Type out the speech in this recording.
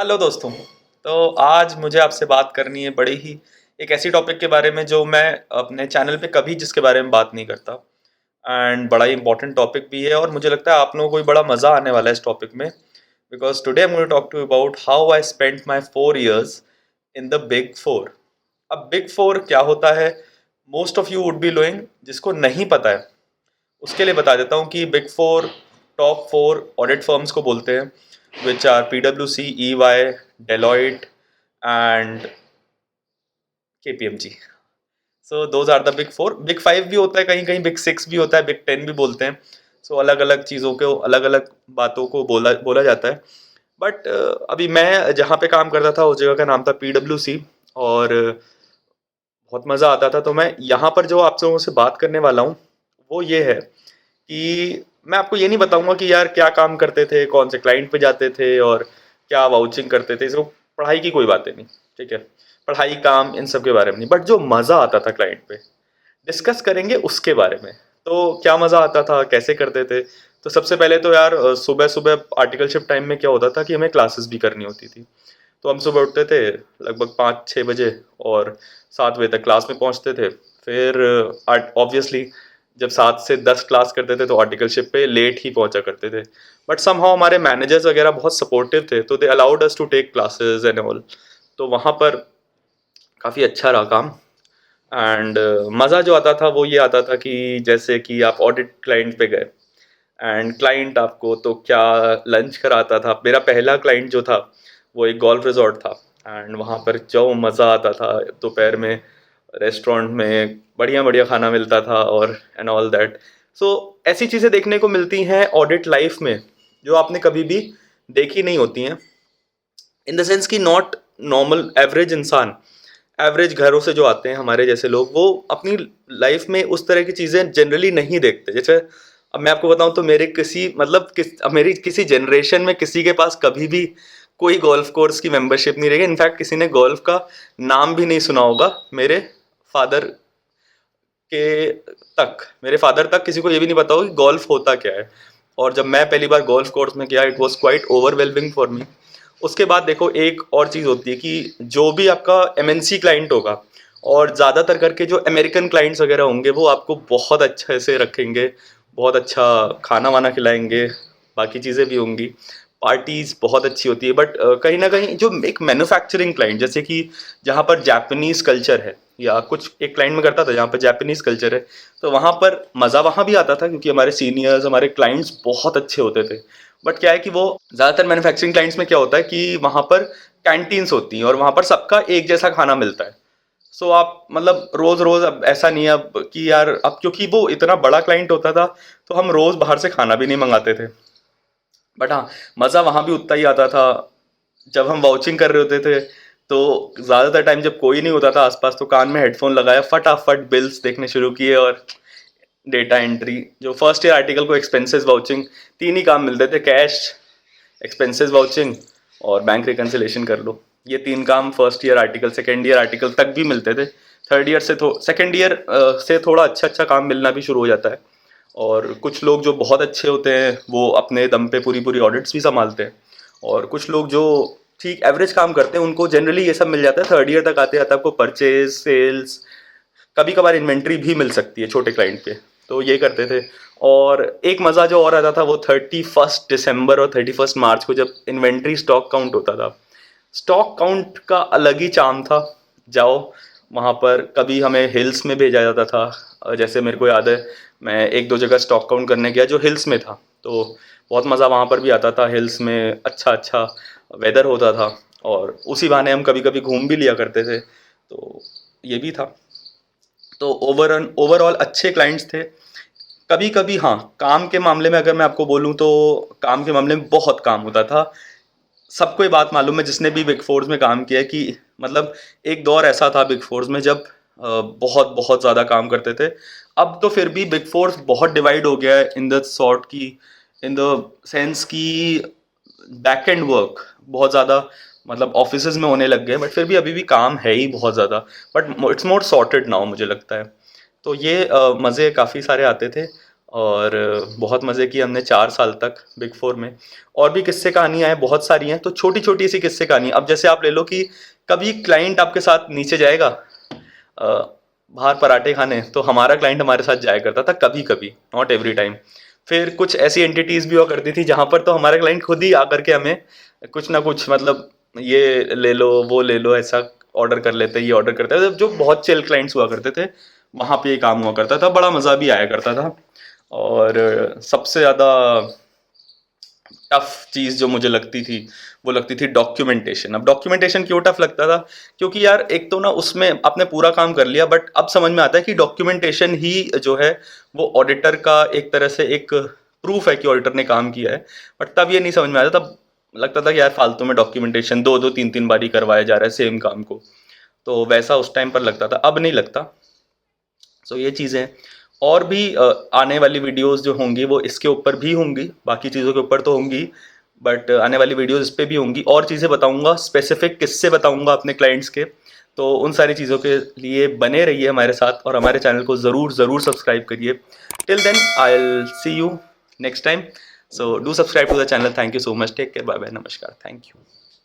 Hello दोस्तों। तो आज मुझे आपसे बात करनी है बड़ी ही एक ऐसी टॉपिक के बारे में जो मैं अपने चैनल पे कभी जिसके बारे में बात नहीं करता। एंड बड़ा ही इंपॉर्टेंट टॉपिक भी है और मुझे लगता है आप लोगों को भी बड़ा मज़ा आने वाला है इस टॉपिक में। Because today I am going to talk to you about how I spent my 4 years in the big four. अब बिग फोर क्या होता है, most of you would be knowing. जिसको नहीं पता है उसके लिए बता देता हूँ कि big four top four audit firms को बोलते हैं, which are PwC, EY, Deloitte and KPMG। So those are the big four. Big five भी होता है, कहीं कहीं बिग सिक्स भी होता है, बिग 10 भी बोलते हैं। सो अलग अलग चीज़ों को, अलग अलग बातों को बोला बोला जाता है। बट अभी मैं जहाँ पे काम करता था उस जगह का नाम था PwC। और बहुत मज़ा आता था। तो मैं यहाँ पर जो आप लोगों से बात करने वाला हूँ वो ये है कि मैं आपको ये नहीं बताऊंगा कि यार क्या काम करते थे, कौन से क्लाइंट पे जाते थे और क्या वाउचिंग करते थे। इसको पढ़ाई की कोई बातें नहीं, ठीक है। पढ़ाई, काम, इन सब के बारे में नहीं, बट जो मज़ा आता था क्लाइंट पे डिस्कस करेंगे उसके बारे में। तो क्या मज़ा आता था, कैसे करते थे। तो सबसे पहले तो यार सुबह सुबह आर्टिकलशिप टाइम में क्या होता था कि हमें क्लासेस भी करनी होती थी। तो हम सुबह उठते थे लगभग 5-6 बजे और 7 बजे तक क्लास में पहुंचते थे। फिर ऑब्वियसली जब 7 से 10 क्लास करते थे तो आर्टिकलशिप पे लेट ही पहुंचा करते थे। बट समहाउ हमारे मैनेजर्स वगैरह बहुत सपोर्टिव थे, तो they allowed us to take classes and all. तो वहाँ पर काफ़ी अच्छा रहा काम। एंड मज़ा जो आता था वो ये आता था कि जैसे कि आप ऑडिट क्लाइंट पे गए एंड क्लाइंट आपको तो क्या लंच कराता था। मेरा पहला क्लाइंट जो था वो एक गोल्फ रिजॉर्ट था। एंड वहाँ पर जो मज़ा आता था, दोपहर में रेस्टोरेंट में बढ़िया बढ़िया खाना मिलता था और एंड ऑल दैट। सो ऐसी चीज़ें देखने को मिलती हैं ऑडिट लाइफ में जो आपने कभी भी देखी नहीं होती हैं। इन द सेंस कि नॉट नॉर्मल एवरेज इंसान, एवरेज घरों से जो आते हैं हमारे जैसे लोग, वो अपनी लाइफ में उस तरह की चीज़ें जनरली नहीं देखते। जैसे अब मैं आपको बताऊं तो मेरे किसी मतलब अब मेरी किसी जनरेशन में किसी के पास कभी भी कोई गोल्फ कोर्स की मेंबरशिप नहीं रहेगी। इनफैक्ट किसी ने गोल्फ का नाम भी नहीं सुना होगा। फादर मेरे फादर तक किसी को ये भी नहीं पता होगा कि गोल्फ होता क्या है। और जब मैं पहली बार गोल्फ कोर्स में गया, it was quite overwhelming for me. उसके बाद देखो एक और चीज़ होती है कि जो भी आपका MNC क्लाइंट होगा और ज़्यादातर करके जो अमेरिकन क्लाइंट्स वगैरह होंगे वो आपको बहुत अच्छे से रखेंगे, बहुत अच्छा खाना वाना खिलाएंगे, बाकी चीज़ें भी होंगी, पार्टीज बहुत अच्छी होती है। बट कहीं ना कहीं जो एक मैन्युफैक्चरिंग क्लाइंट, जैसे कि जहाँ पर जापानीज कल्चर है, या कुछ एक क्लाइंट में करता था जहाँ पर जापानीज कल्चर है, तो वहाँ पर मज़ा वहाँ भी आता था क्योंकि हमारे सीनियर्स, हमारे क्लाइंट्स बहुत अच्छे होते थे। बट क्या है कि वो ज़्यादातर मैन्युफैक्चरिंग क्लाइंट्स में क्या होता है कि वहाँ पर कैंटीन्स होती हैं और वहाँ पर सबका एक जैसा खाना मिलता है। सो आप मतलब रोज़ रोज़, अब ऐसा नहीं है अब कि यार, अब क्योंकि वो इतना बड़ा क्लाइंट होता था तो हम रोज़ बाहर से खाना भी नहीं मंगाते थे। बट हाँ, मज़ा वहाँ भी उतना ही आता था। जब हम वाउचिंग कर रहे होते थे तो ज़्यादातर टाइम जब कोई नहीं होता था आसपास, तो कान में हेडफोन लगाया, फटाफट बिल्स देखने शुरू किए और डेटा एंट्री। जो फर्स्ट ईयर आर्टिकल को एक्सपेंसेस वाउचिंग, तीन ही काम मिलते थे: कैश, एक्सपेंसेस वाउचिंग और बैंक रिकन्सिलेशन कर लो। ये तीन काम first year article, second year article तक भी मिलते थे। थर्ड ईयर से सेकेंड ईयर से थोड़ा अच्छा अच्छा काम मिलना भी शुरू हो जाता है। और कुछ लोग जो बहुत अच्छे होते हैं वो अपने दम पे पूरी पूरी ऑडिट्स भी संभालते हैं। और कुछ लोग जो ठीक एवरेज काम करते हैं उनको जनरली ये सब मिल जाता है। थर्ड ईयर तक आते आते आपको परचेज, सेल्स, कभी कभार इन्वेंट्री भी मिल सकती है छोटे क्लाइंट पे। तो ये करते थे। और एक मज़ा जो और आता था वो 31 दिसंबर और 31 मार्च को जब इन्वेंट्री स्टॉक काउंट होता था। स्टॉक काउंट का अलग ही चार्म था। जाओ वहाँ पर, कभी हमें हिल्स में भेजा जाता था। जैसे मेरे को याद है, मैं एक दो जगह स्टॉक काउंट करने गया जो हिल्स में था, तो बहुत मज़ा वहाँ पर भी आता था। हिल्स में अच्छा अच्छा वेदर होता था और उसी बहाने हम कभी कभी घूम भी लिया करते थे। तो ये भी था। तो ओवरऑल अच्छे क्लाइंट्स थे। कभी कभी हाँ, काम के मामले में अगर मैं आपको बोलूँ तो काम के मामले में बहुत काम होता था। सबको ये बात मालूम है जिसने भी बिग फोर्स में काम किया है कि मतलब एक दौर ऐसा था बिग फोर्स में जब बहुत बहुत ज़्यादा काम करते थे। अब तो फिर भी बिग फोर्स बहुत डिवाइड हो गया है इन द सॉर्ट की, इन द सेंस की बैक एंड वर्क बहुत ज़्यादा मतलब ऑफिसेज में होने लग गए, बट फिर भी अभी भी काम है ही बहुत ज़्यादा। But it's more sorted now मुझे लगता है। तो ये मज़े काफ़ी सारे आते थे। और बहुत मज़े किए हमने 4 साल तक बिग फोर में। और भी किस्से कहानियाँ हैं, बहुत सारी हैं, तो छोटी छोटी सी किस्से कहानी। अब जैसे आप ले लो कि कभी क्लाइंट आपके साथ नीचे जाएगा बाहर पराठे खाने, तो हमारा क्लाइंट हमारे साथ जाया करता था कभी कभी, नॉट एवरी टाइम। फिर कुछ ऐसी एंटिटीज भी हुआ करती थी जहाँ पर तो हमारा क्लाइंट खुद ही आकर के हमें कुछ ना कुछ, मतलब ये ले लो वो ले लो ऐसा ऑर्डर कर लेते, ये ऑर्डर करते थे। जो बहुत चिल क्लाइंट्स हुआ करते थे वहाँ पे ये काम हुआ करता था, बड़ा मज़ा भी आया करता था। और सबसे ज़्यादा टफ चीज़ जो मुझे लगती थी वो लगती थी डॉक्यूमेंटेशन। अब डॉक्यूमेंटेशन क्यों टफ लगता था, क्योंकि यार एक तो ना उसमें आपने पूरा काम कर लिया, बट अब समझ में आता है कि डॉक्यूमेंटेशन ही जो है वो ऑडिटर का एक तरह से एक प्रूफ है कि ऑडिटर ने काम किया है। बट तब ये नहीं समझ में आता, तब लगता था कि यार फालतू में डॉक्यूमेंटेशन दो दो तीन तीन बारी करवाया जा रहा है सेम काम को। तो वैसा उस टाइम पर लगता था, अब नहीं लगता। सो ये चीज़ें हैं। और भी आने वाली वीडियोस जो होंगी वो इसके ऊपर भी होंगी, बाकी चीज़ों के ऊपर तो होंगी, बट आने वाली वीडियोस इस पे भी होंगी। और चीज़ें बताऊंगा, स्पेसिफिक किस्से बताऊंगा अपने क्लाइंट्स के। तो उन सारी चीज़ों के लिए बने रहिए हमारे साथ और हमारे चैनल को ज़रूर ज़रूर सब्सक्राइब करिए। Till then I will see you next time. So do subscribe to the channel. Thank you so much, take care, bye bye, नमस्कार, थैंक यू।